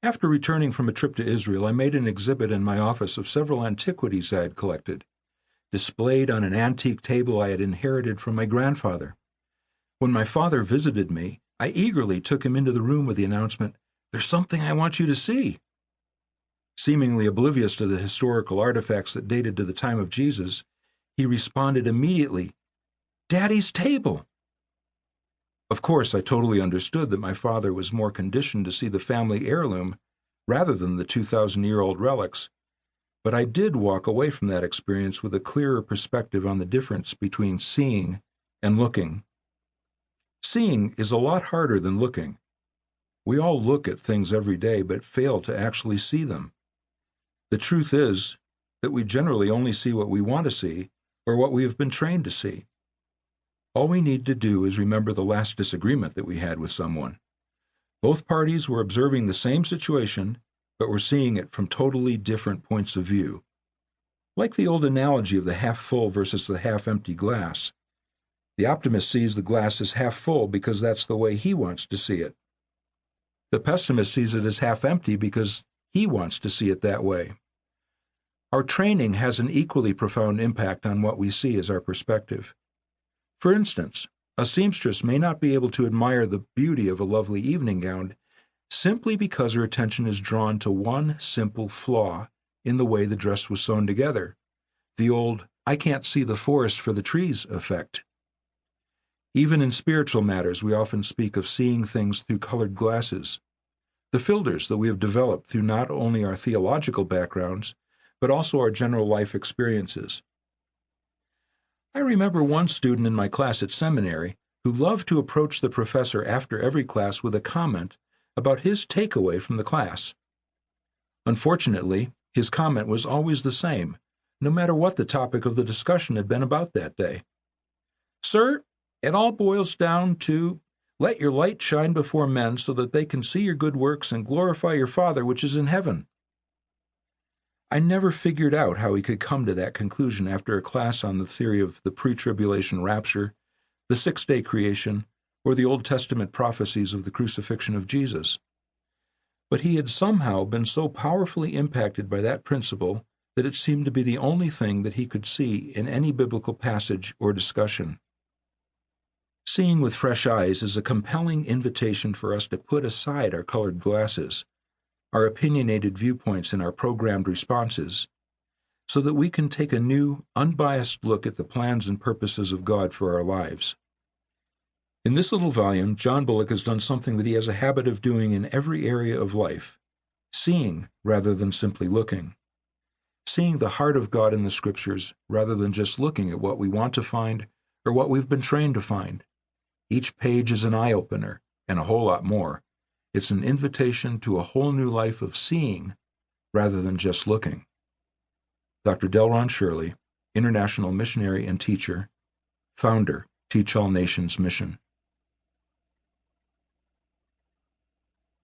After returning from a trip to Israel, I made an exhibit in my office of several antiquities I had collected, displayed on an antique table I had inherited from my grandfather. When my father visited me, I eagerly took him into the room with the announcement, "There's something I want you to see." Seemingly oblivious to the historical artifacts that dated to the time of Jesus, he responded immediately, "Daddy's table." Of course, I totally understood that my father was more conditioned to see the family heirloom rather than the 2,000-year-old relics, but I did walk away from that experience with a clearer perspective on the difference between seeing and looking. Seeing is a lot harder than looking. We all look at things every day but fail to actually see them. The truth is that we generally only see what we want to see or what we have been trained to see. All we need to do is remember the last disagreement that we had with someone. Both parties were observing the same situation, but were seeing it from totally different points of view. Like the old analogy of the half-full versus the half-empty glass. The optimist sees the glass as half-full because that's the way he wants to see it. The pessimist sees it as half-empty because he wants to see it that way. Our training has an equally profound impact on what we see as our perspective. For instance, a seamstress may not be able to admire the beauty of a lovely evening gown simply because her attention is drawn to one simple flaw in the way the dress was sewn together, the old "I can't see the forest for the trees" effect. Even in spiritual matters, we often speak of seeing things through colored glasses, the filters that we have developed through not only our theological backgrounds, but also our general life experiences. I remember one student in my class at seminary who loved to approach the professor after every class with a comment about his takeaway from the class. Unfortunately, his comment was always the same, no matter what the topic of the discussion had been about that day. "Sir, it all boils down to, let your light shine before men so that they can see your good works and glorify your Father which is in heaven." I never figured out how he could come to that conclusion after a class on the theory of the pre-tribulation rapture, the six-day creation, or the Old Testament prophecies of the crucifixion of Jesus. But he had somehow been so powerfully impacted by that principle that it seemed to be the only thing that he could see in any biblical passage or discussion. Seeing with fresh eyes is a compelling invitation for us to put aside our colored glasses, our opinionated viewpoints and our programmed responses, so that we can take a new, unbiased look at the plans and purposes of God for our lives. In this little volume, John Bullock has done something that he has a habit of doing in every area of life, seeing rather than simply looking. Seeing the heart of God in the Scriptures rather than just looking at what we want to find or what we've been trained to find. Each page is an eye-opener, and a whole lot more. It's an invitation to a whole new life of seeing rather than just looking. Dr. Delron Shirley, international missionary and teacher, founder, Teach All Nations Mission.